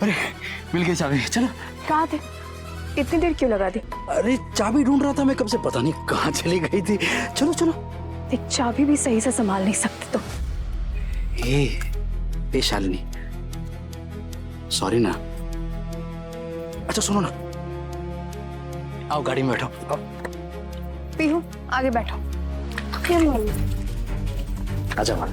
अरे मिल गई चाबी, चलो। कहाँ थे? इतनी देर क्यों लगा दी? अरे चाबी ढूंढ रहा था मैं कब से, पता नहीं कहाँ चली गई थी। चलो चलो। एक चाबी भी सही से संभाल नहीं सकते तो। ए शालिनी, सॉरी ना। अच्छा सुनो ना, आओ गाड़ी में बैठो। आओ। पीहू आगे बैठो। आजा वहां।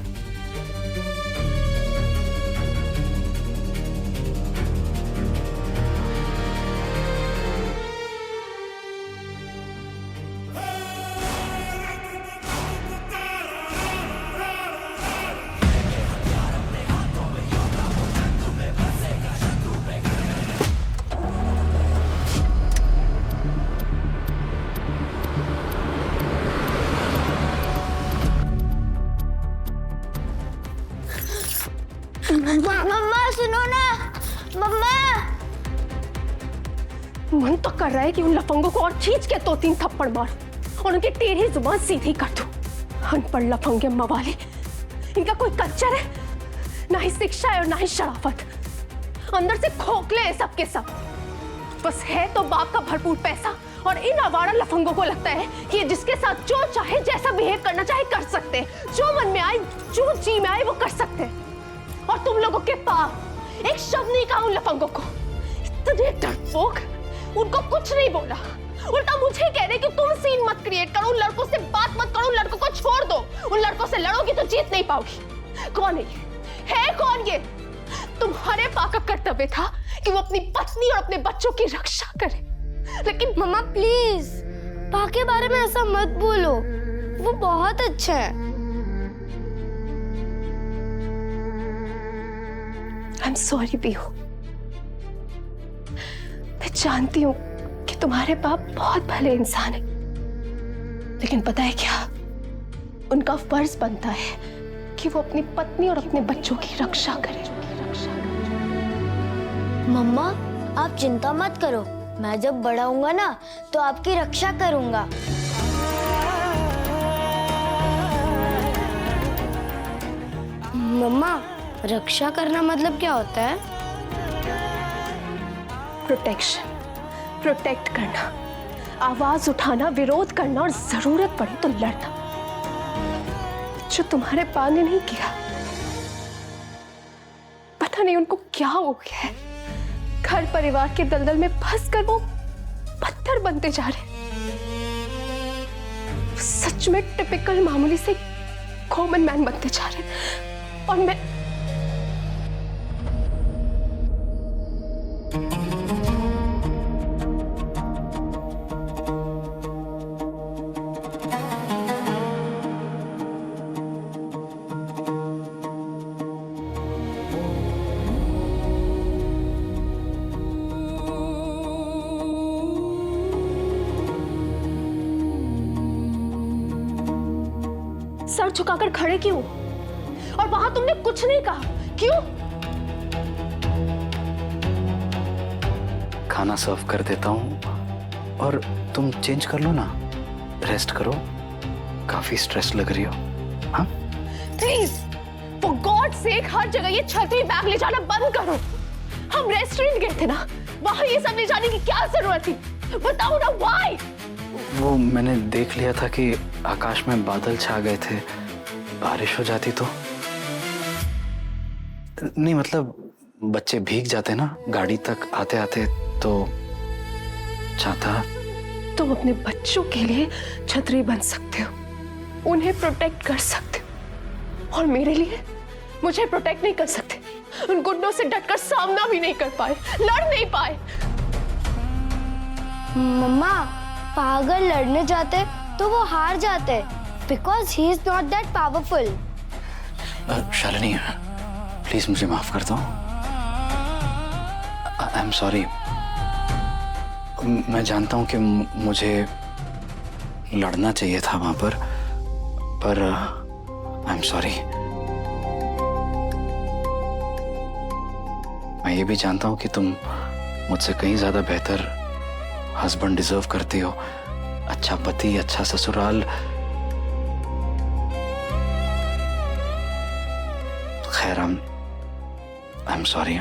मम्मा सुनो ना, मम्मा। मन तो कर रहा है कि उन लफंगों को और खींच के 2-3 थप्पड़ मार और उनकी टेढ़ी जुबान सीधी कर दूं। अनपढ़ लफंगे मवाली, इनका कोई कल्चर है ना ही शिक्षा है और ना ही शराफत। अंदर से खोखले हैं सबके सब। बस है तो बाप का भरपूर पैसा और इन आवारा लफंगों को लगता है कि जिसके साथ जो चाहे जैसा बिहेव करना चाहे कर सकते हैं, जो मन में आए जो जी में आए वो कर सकते हैं। और तुम लोगों के पाप एक शब्द नहीं कहा उन लफंगों को। इतने डरपोक, उनको कुछ नहीं बोला, उल्टा मुझे कह रहे कि तुम सीन मत क्रिएट करो, उन लड़कों से बात मत करो, उन लड़कों को छोड़ दो। उन लड़कों से लड़ोगी तो जीत नहीं पाओगी। कौन है कौन ये? तुम्हारे पापा का कर्तव्य था कि वो अपनी पत्नी और अपने बच्चों की रक्षा करे, लेकिन मम्मा प्लीज पा के बारे में ऐसा मत बोलो, वो बहुत अच्छा है। I'm sorry Pihu. मैं जानती हूँ कि तुम्हारे बाप बहुत भले इंसान है, लेकिन पता है क्या, उनका फर्ज बनता है कि वो अपनी पत्नी और अपने बच्चों की रक्षा करे। मम्मा आप चिंता मत करो, मैं जब बड़ा होऊंगा ना तो आपकी रक्षा करूंगा। मम्मा रक्षा करना मतलब क्या होता है? प्रोटेक्शन, प्रोटेक्ट करना, आवाज उठाना, विरोध करना और जरूरत पड़े तो लड़ना। जो तुम्हारे पापा ने नहीं किया। पता नहीं उनको क्या हो गया है, घर परिवार के दलदल में फंसकर वो पत्थर बनते जा रहे। सच में टिपिकल मामूली से कॉमन मैन बनते जा रहे। और मैं सर झुकाकर खड़े क्यों? और वहां तुमने कुछ नहीं कहा, क्यों? खाना सर्व कर देता हूँ और तुम चेंज कर लो ना, रेस्ट करो, काफी स्ट्रेस लग रही हो। हाँ प्लीज फॉर गॉड सेक हर जगह ये छतरी बैग ले जाना बंद करो। हम रेस्टोरेंट गए थे ना, वहां ये सब ले जाने की क्या जरूरत थी? बताओ ना व्हाई? वो मैंने देख लिया था कि आकाश में बादल छा गए थे, बारिश हो जाती तो। नहीं मतलब बच्चे भीग जाते ना गाड़ी तक आते आते, तो चाहता। तुम अपने बच्चों के लिए छतरी बन सकते हो, उन्हें प्रोटेक्ट कर सकते हो, और मेरे लिए मुझे प्रोटेक्ट नहीं कर सकते। उन गुंडों से डटकर सामना भी नहीं कर पाए, लड़ नहीं पाए। मम्मा पागल लड़ने जाते तो वो हार जाते, because he is not that powerful. Shalini please मुझे माफ कर दो। I am sorry. मैं जानता हूँ कि मुझे लड़ना चाहिए था वहां पर आई एम सॉरी। मैं ये भी जानता हूँ कि तुम मुझसे कहीं ज्यादा बेहतर हस्बैंड डिजर्व करती हो, अच्छा पति, अच्छा ससुराल। खैर आई एम सॉरी।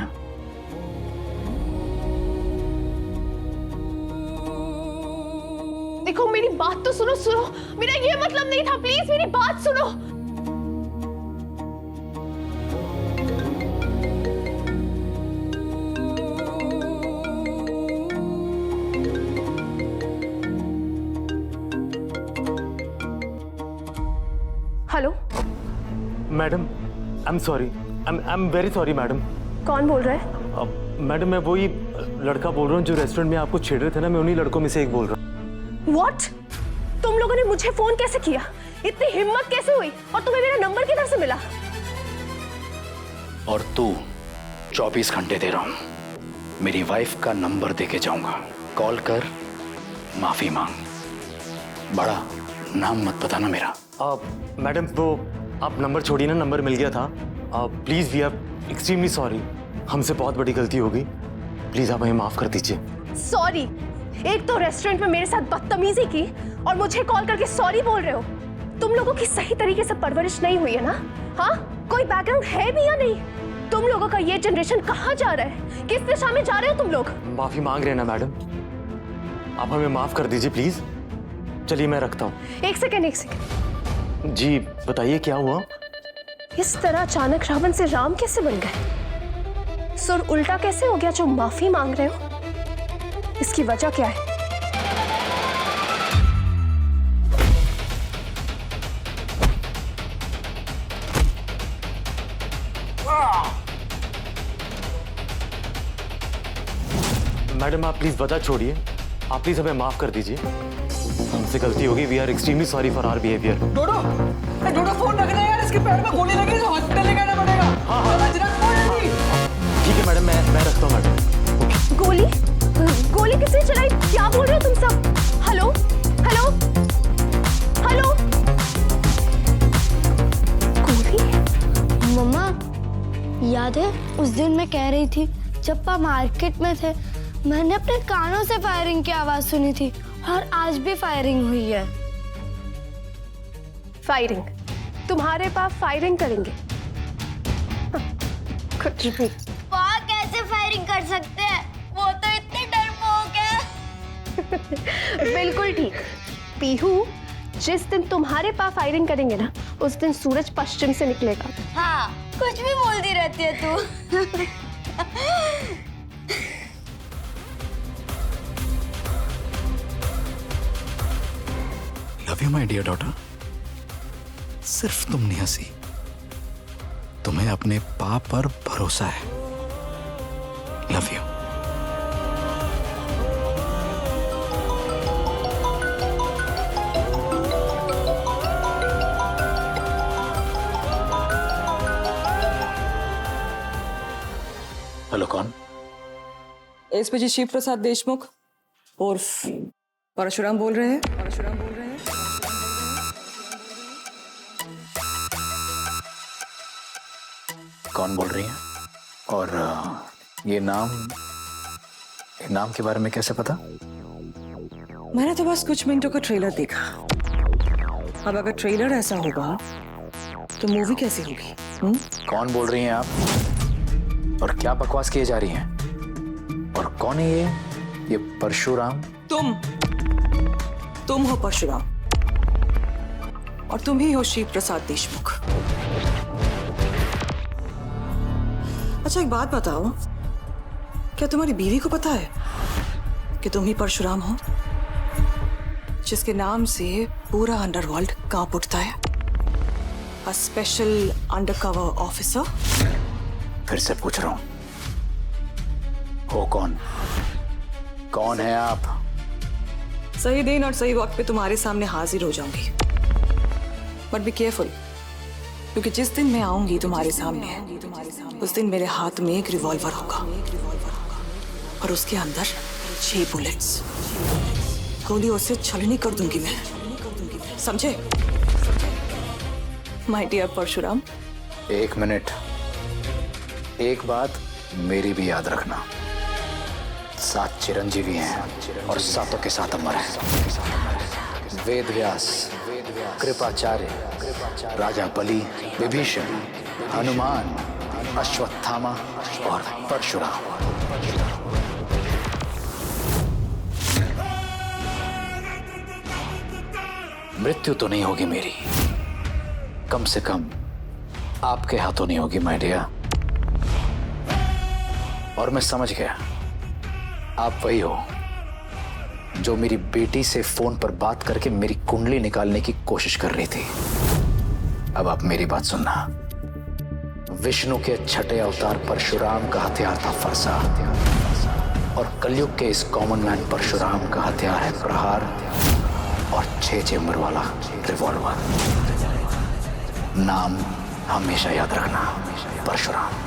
देखो मेरी बात तो सुनो सुनो, मेरा ये मतलब नहीं था, प्लीज मेरी बात सुनो। Hello madam, I am sorry, I am very sorry madam. कौन बोल रहा है? मैडम मैं वही लड़का बोल रहा हूँ जो रेस्टोरेंट में आपको छेड़ रहे थे ना, मैं उन्हीं लड़कों में से एक बोल रहा हूँ। What? तुम लोगों ने मुझे फोन कैसे किया? इतनी हिम्मत कैसे हुई? और तुम्हें मेरा नंबर किधर से मिला? और तू 24 घंटे दे रहा हूं, मेरी वाइफ का नंबर देके जाऊंगा, कॉल कर, माफी मांग। बड़ा नाम मत बताना मेरा। मैडम वो आप नंबर छोड़िए ना, नंबर मिल गया था। Please we are extremely sorry, हमसे बहुत बड़ी गलती हो गई, प्लीज आप हमें माफ कर दीजिए। सॉरी? एक तो रेस्टोरेंट में मेरे साथ बदतमीजी की और मुझे कॉल करके सॉरी बोल रहे हो। तुम लोगों की सही तरीके से परवरिश नहीं हुई है ना? हाँ, कोई बैकग्राउंड है भी या नहीं? तुम लोगों का ये जनरेशन कहाँ जा रहा है? किस दिशा में जा रहे हो तुम लोग? माफी मांग रहे हैं ना मैडम, आप हमें माफ कर दीजिए प्लीज। चलिए मैं रखता हूँ। एक सेकेंड जी बताइए क्या हुआ? इस तरह अचानक रावण से राम कैसे बन गए? सुर उल्टा कैसे हो गया जो माफी मांग रहे हो? इसकी वजह क्या है? मैडम आप प्लीज वजह छोड़िए, आप प्लीज हमें माफ कर दीजिए, हमसे गलती होगी। We are extremely sorry for our behaviour. डोडो, डोडो फोन रखना यार, इसके पैर में गोली लगी तो हॉस्पिटल ले जाना पड़ेगा। हाँ। ठीक है मैडम, मैं रखता हूँ मैडम। गोली? गोली किसने चलाई? क्या बोल रहे हो तुम सब? Hello hello hello? गोली? मम्मा याद है उस दिन मैं कह रही थी जब पापा मार्केट में थे, मैंने अपने कानों से फायरिंग की आवाज सुनी थी और आज भी फायरिंग हुई है। फायरिंग? तुम्हारे पास फायरिंग करेंगे? कुछ भी। पापा कैसे फायरिंग कर सकते हैं? वो तो इतने डरपोक है। बिल्कुल ठीक। पीहू, जिस दिन तुम्हारे पास फायरिंग करेंगे ना, उस दिन सूरज पश्चिम से निकलेगा। हाँ, कुछ भी बोलती रहती है तू। Love you my dear daughter. सिर्फ तुम नहीं हंसी, तुम्हें अपने पाप पर भरोसा है। Love you. हेलो, कौन? एसपीजी शिव प्रसाद देशमुख उर्फ परशुराम बोल रहे हैं। परशुराम बोल रहे हैं। कौन बोल रही हैं? और ये नाम के बारे में कैसे पता? मैंने तो बस कुछ मिनटों का ट्रेलर देखा। अब अगर ट्रेलर ऐसा होगा तो मूवी कैसी होगी? कौन बोल रही हैं आप? और क्या बकवास किए जा रही हैं? और कौन है ये परशुराम? तुम हो परशुराम और तुम ही हो शिव प्रसाद देशमुख। अच्छा एक बात बताओ, क्या तुम्हारी बीवी को पता है कि तुम ही परशुराम हो, जिसके नाम से पूरा अंडरवर्ल्ड कांप उठता है? A special undercover officer. फिर से पूछ रहा हूं, हो कौन? कौन है आप? सही दिन और सही वक्त पे तुम्हारे सामने हाजिर हो जाऊंगी, बट बी केयरफुल, क्योंकि जिस दिन मैं आऊंगी तुम्हारे सामने, उस दिन मेरे हाथ में एक रिवॉल्वर होगा और उसके अंदर 6 बुलेट्स। गोलियों से छलनी कर दूंगी मैं, समझे? My dear Parshuram. एक मिनट, एक बात मेरी भी याद रखना, 7 चिरंजीवी हैं और 7 के 7 अमर हैं। वेद व्यास, कृपाचार्य, राजा बलि, विभीषण, हनुमान, अश्वत्थामा और परशुराम। मृत्यु तो नहीं होगी मेरी, कम से कम आपके हाथों नहीं होगी माय डियर। और मैं समझ गया, आप वही हो जो मेरी बेटी से फोन पर बात करके मेरी कुंडली निकालने की कोशिश कर रही थी। अब आप मेरी बात सुनना। विष्णु के छठे अवतार परशुराम का हथियार था फरसा, और कलयुग के इस कॉमन मैन परशुराम का हथियार है प्रहार और 6 चेंबर वाला रिवॉल्वर। नाम हमेशा याद रखना, परशुराम।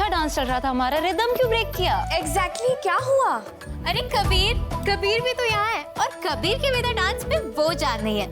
डांस चल रहा था हमारा, रिदम क्यों ब्रेक किया? एग्जैक्टली क्या हुआ? अरे कबीर भी तो यहाँ है, और कबीर के बिना डांस में वो जान नहीं है।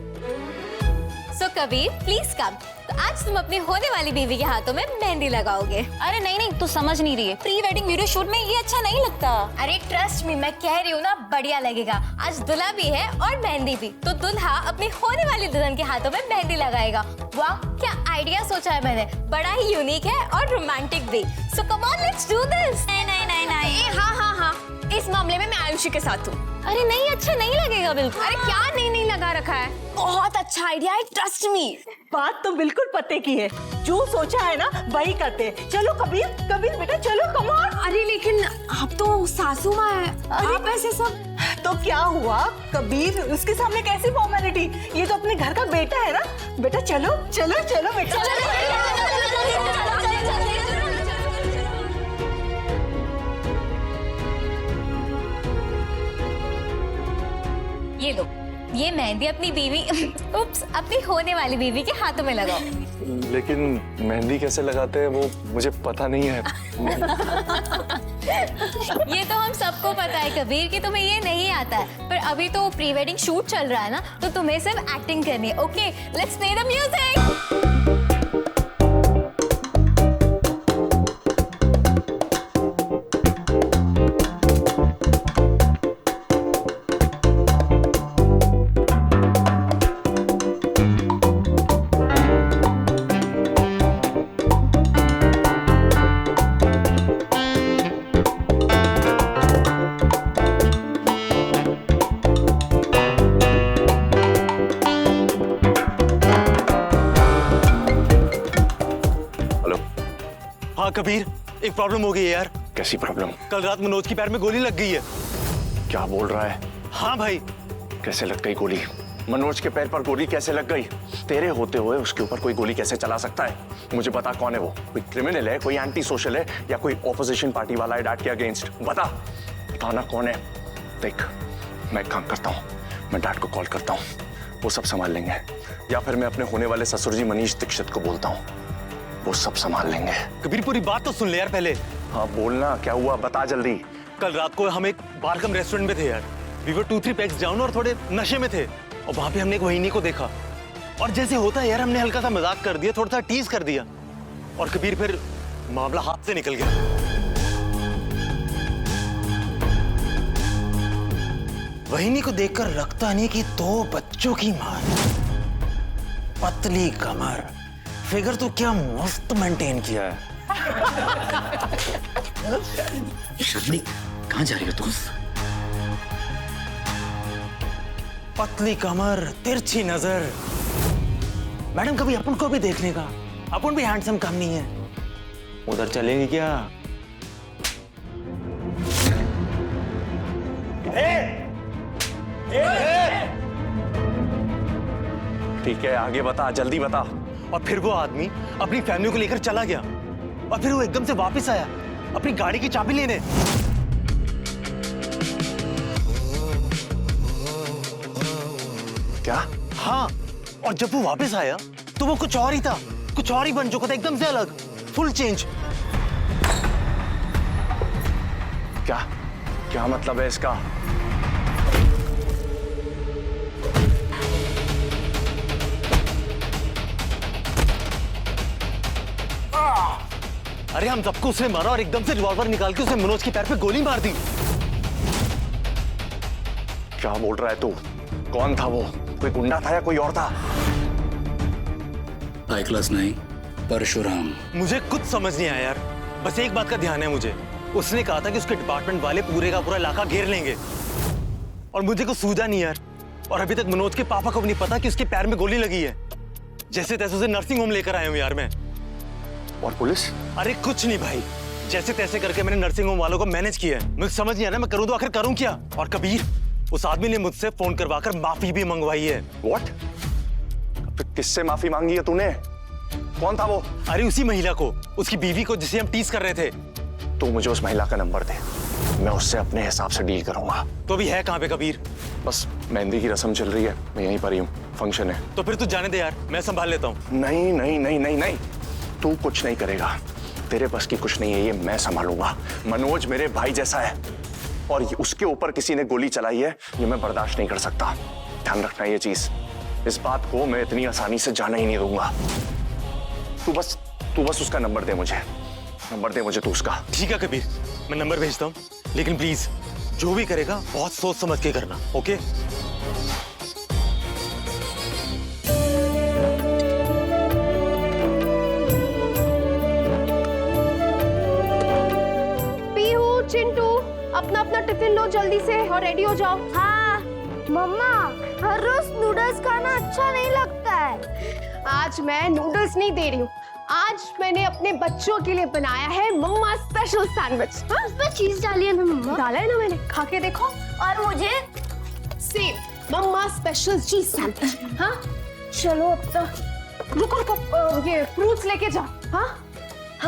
सो कबीर प्लीज कम। तो आज तुम अपनी होने वाली बीवी के हाथों में मेहंदी लगाओगे। अरे नहीं, तू समझ नहीं रही है, प्री वेडिंग वीडियो शूट में ये अच्छा नहीं लगता। अरे ट्रस्ट मी, मैं कह रही हूँ ना, बढ़िया लगेगा। आज दुल्हा भी है और मेहंदी भी, तो दुल्हा अपनी होने वाली दुल्हन के हाथों में मेहंदी लगाएगा। वाह, क्या आइडिया सोचा है मैंने, बड़ा ही यूनिक है और रोमांटिक भी। So come on, let's do this. नहीं, हाँ, इस मामले में मैं आयुषी के साथ हूँ। अरे नहीं, अच्छा नहीं लगेगा बिल्कुल। अरे क्या नहीं लगा रखा है, बहुत अच्छा आइडिया है, ट्रस्ट मी। बात तो बिल्कुल पते की है, जो सोचा है ना वही करते हैं। चलो कबीर बेटा चलो, कम ऑन। अरे लेकिन आप तो सासू माँ है, आप ऐसे सब। तो क्या हुआ कबीर, उसके सामने कैसी फॉर्मेलिटी, ये तो अपने घर का बेटा है ना। बेटा चलो बेटा। ये लो, ये मेहंदी अपनी बीवी उप्स, अपनी होने वाली बीवी के हाथों में लगाओ। लेकिन मेहंदी कैसे लगाते हैं वो मुझे पता नहीं है। ये तो हम सबको पता है कबीर कि तुम्हें ये नहीं आता है, पर अभी तो प्री वेडिंग शूट चल रहा है ना, तो तुम्हें सिर्फ एक्टिंग करनी है। Okay, let's play the music. Kabir, एक प्रॉब्लम हो गई है यार। कैसी प्रॉब्लम? कल रात मनोज की पैर में गोली लग गई है। क्या बोल रहा है? हाँ भाई। कैसे लग गई गोली? मनोज के पैर पर गोली कैसे लग गई? तेरे होते हुए उसके ऊपर कोई गोली कैसे चला सकता है? मुझे बता, कौन है वो? कोई क्रिमिनल है, कोई एंटी सोशल है, या कोई ऑपोजिशन पार्टी वाला है डैड के अगेंस्ट? बताना कौन है। देख, मैं एक काम करता हूँ, मैं डैड को कॉल करता हूँ, वो सब संभाल लेंगे, या फिर मैं अपने होने वाले ससुर जी मनीष दीक्षित को बोलता हूँ, वो सब संभाल लेंगे। कबीर पूरी बात तो सुन ले यार पहले। हाँ बोलना, क्या हुआ बता जल्दी। कल रात को हम एक बारकम रेस्टोरेंट में थे यार। वी वर 2-3 पैक्स डाउन और थोड़े नशे में थे, और वहां पे हमने एक वहीनी को देखा, और जैसे होता है यार, हमने हल्का सा मजाक कर दिया, थोड़ा सा टीज कर दिया, और कबीर फिर मामला हाथ से निकल गया। वहीनी को देखकर लगता नहीं कि 2 बच्चों की मां, पतली कमर, फिगर तो क्या मस्त मेंटेन किया है। शर्मी, कहाँ जा रही हो तुम? पतली कमर, तिरछी नजर। मैडम कभी अपन को भी देखने का, अपन भी हैंडसम कम नहीं है। उधर चलेंगे क्या? ठीक है, आगे बता, जल्दी बता। और फिर वो आदमी अपनी फैमिली को लेकर चला गया और फिर वो एकदम से वापस आया अपनी गाड़ी की चाबी लेने। क्या? हाँ, और जब वो वापस आया तो वो कुछ और ही था, कुछ और ही बन चुका था, एकदम से अलग, फुल चेंज। क्या क्या मतलब है इसका? अरे हम सबको उसने मारा और एकदम से रिवॉल्वर निकाल के उसने मनोज के पैर पे गोली मार दी। क्या बोल रहा है तू? कौन था वो? कोई गुंडा था या कोई और था? हाई क्लास नहीं, परशुराम। मुझे कुछ समझ नहीं आया यार, बस एक बात का ध्यान है मुझे। उसने कहा था कि उसके डिपार्टमेंट वाले पूरे का पूरा इलाका घेर लेंगे और मुझे कुछ सूझा नहीं यार। और अभी तक मनोज के पापा को भी नहीं पता कि उसके पैर में गोली लगी है। जैसे तैसे उसे नर्सिंग होम लेकर आया हूं यार मैं। और पुलिस? अरे कुछ नहीं भाई, जैसे तैसे करके मैंने नर्सिंग होम वालों को मैनेज किया है। मुझे समझ नहीं आ रहा मैं करूं तो आखिर करूं क्या। और कबीर, उस आदमी ने मुझसे फोन करवाकर माफी भी मंगवाई है। What? तो किससे माफी मांगी है तूने? कौन था वो? अरे उसी महिला को, उसकी बीवी को जिसे हम टीज कर रहे थे। तू मुझे उस महिला का नंबर दे, मैं उससे अपने हिसाब से डील करूंगा। तो अभी है कहाँ पे कबीर? बस मेहंदी की रस्म चल रही है, मैं यहीं पर ही हूँ, फंक्शन है। तो फिर तू जाने दे यार, मैं संभाल लेता हूँ। नहीं नहीं नहीं नहीं नहीं, तू कुछ नहीं करेगा, तेरे बस की कुछ नहीं है, ये मैं संभालूंगा। मनोज मेरे भाई जैसा है और उसके ऊपर किसी ने गोली चलाई है, ये मैं बर्दाश्त नहीं कर सकता। ध्यान रखना ये चीज, इस बात को मैं इतनी आसानी से जाने ही नहीं दूंगा। तू बस उसका नंबर दे मुझे, नंबर दे मुझे तू उसका। ठीक है कबीर, मैं नंबर भेजता हूँ, लेकिन प्लीज जो भी करेगा बहुत सोच समझ के करना, ओके? चिंटू, अपना अपना टिफिन लो जल्दी से और रेडी हो जाओ। हाँ मम्मा, हर रोज नूडल्स खाना अच्छा नहीं लगता है। आज मैं नूडल्स नहीं दे रही हूँ, आज मैंने अपने बच्चों के लिए बनाया है मम्मा स्पेशल सैंडविच। हाँ, उसमें चीज डाली है ना मम्मा? डाला है ना मैंने, खा के देखो। और मुझे सेम मम्मा स्पेशल चीज सैंडविच। हाँ चलो अब तो। रुको रुको, ये फ्रूट्स लेके जा। हाँ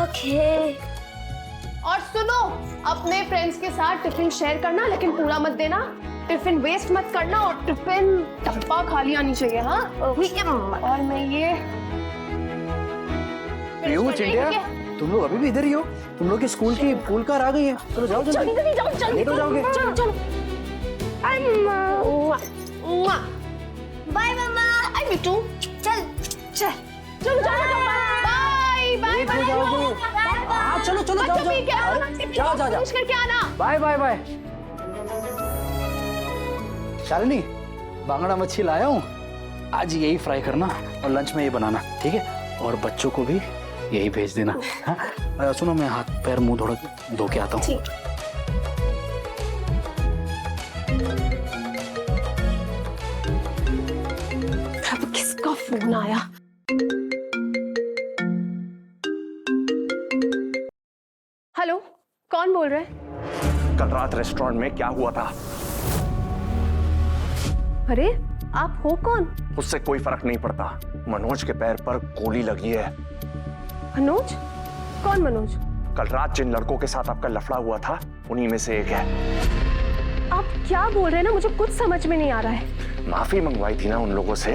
ओके। और सुनो, अपने फ्रेंड्स के साथ टिफिन शेयर करना, लेकिन पूरा मत देना। टिफिन वेस्ट मत करना और टिफिन डब्बा खाली आनी चाहिए। हाँ ठीक है मम्मा। और मैं ये चिंटिया, तुम लोग अभी भी इधर ही हो? तुम लोग की स्कूल की पूल कार आ गई है। चलो जाओ जल्दी, जाओ लेट हो जाओगे। चलो चलो। बाय मम्मा। आई बिट्टू, चल चल चलो जाओ। बाय बाय लेट हो जाओगे। हाँ चलो चलो जाओ जाओ जाओ जाओ करके आना। Bye bye bye. शालिनी, बांगड़ा मच्छी लाया हूँ, आज यही फ्राई करना और लंच में ये बनाना, ठीक है? और बच्चों को भी यही भेज देना। हाँ सुनो, मैं हाथ पैर मुंह थोड़ा धो के आता हूँ। अब किसका फोन आया? हेलो, कौन बोल रहे हैं? कल रात रेस्टोरेंट में क्या हुआ था? अरे आप हो कौन? उससे कोई फर्क नहीं पड़ता, मनोज के पैर पर गोली लगी है। मनोज? कौन मनोज? कल रात जिन लड़कों के साथ आपका लफड़ा हुआ था, उन्हीं में से एक है। आप क्या बोल रहे हैं ना, मुझे कुछ समझ में नहीं आ रहा है। माफी मंगवाई थी ना उन लोगों से,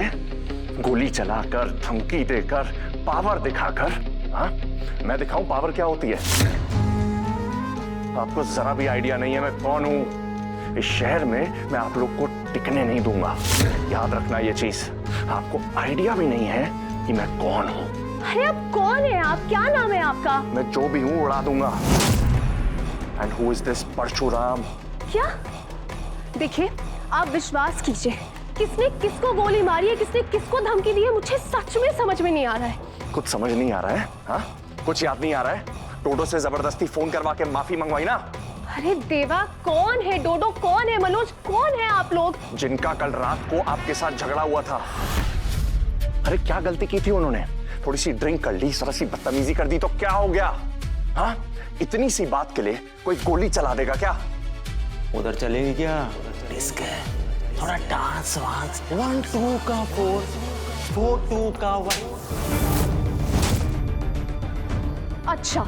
गोली चलाकर, धमकी देकर, पावर दिखाकर। हाँ, मैं दिखाऊं पावर क्या होती है? आपको जरा भी आइडिया नहीं है मैं कौन हूं। इस शहर में मैं आप लोग को टिकने नहीं दूंगा, याद रखना ये चीज। आपको आइडिया भी नहीं है कि मैं कौन हूं। अरे आप कौन है? आप क्या नाम है आपका? मैं जो भी हूं उड़ा दूंगा। And who is this Parshuram? क्या? देखिए, आप विश्वास कीजिए, किसने किसको गोली मारी है, किसने किसको धमकी दी है, मुझे सच में समझ में नहीं आ रहा है। कुछ समझ नहीं आ रहा है? हाँ, कुछ याद नहीं आ रहा है? डोडो से जबरदस्ती फोन करवा के माफी मंगवाई ना? अरे देवा, कौन है डोडो, कौन है मनोज, कौन है आप लोग? जिनका कल रात को आपके साथ झगड़ा हुआ था। अरे क्या गलती की थी उन्होंने? थोड़ी सी ड्रिंक कर ली, जरा सी बदतमीजी कर दी तो क्या हो गया? हाँ, इतनी सी बात के लिए कोई गोली चला देगा क्या? उधर चलेगी क्या? डिस्क है, थोड़ा डांस वांस, 1 2 का 4 4 2 का 1। अच्छा,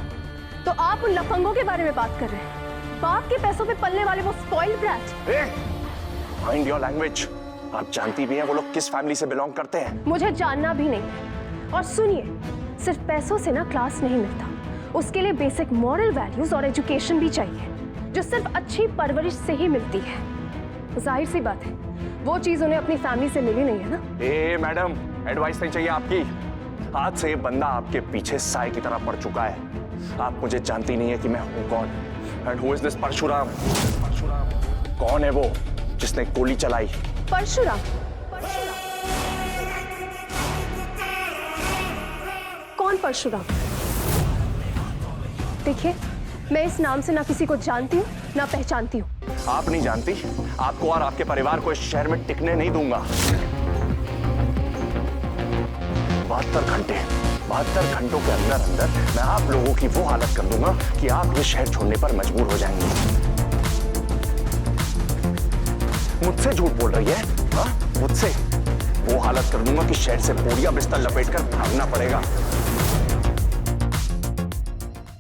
तो आप उन लफंगों के बारे में बात कर रहे हैं? बाप के पैसों पे पलने वाले वो spoiled brat. Mind your language. आप जानती भी हैं वो लोग किस फैमिली से बिलोंग करते हैं? मुझे जानना भी नहीं। और सुनिए, सिर्फ पैसों से ना क्लास नहीं मिलता, उसके लिए बेसिक मॉरल वैल्यूज और एजुकेशन भी चाहिए, जो सिर्फ अच्छी परवरिश से ही मिलती है। जाहिर सी बात है, वो चीज उन्हें अपनी फैमिली से मिली नहीं है ना। ए मैडम, एडवाइस नहीं चाहिए आपकी। आज से ये बंदा आपके पीछे साए की तरह पड़ चुका है। आप मुझे जानती नहीं है कि मैं हूं कौन। And who is this Parshuram? कौन है वो जिसने गोली चलाई? परशुराम? कौन परशुराम? देखिए, मैं इस नाम से ना किसी को जानती हूँ ना पहचानती हूँ। आप नहीं जानती? आपको और आपके परिवार को इस शहर में टिकने नहीं दूंगा। 72 घंटों के अंदर अंदर मैं आप लोगों की वो हालत कर दूंगा कि आप ये शहर छोड़ने पर मजबूर हो जाएंगे। मुझसे झूठ बोल रही है? हाँ, मुझसे? वो हालत कर दूंगा कि शहर से बोरिया बिस्तर लपेटकर भागना पड़ेगा।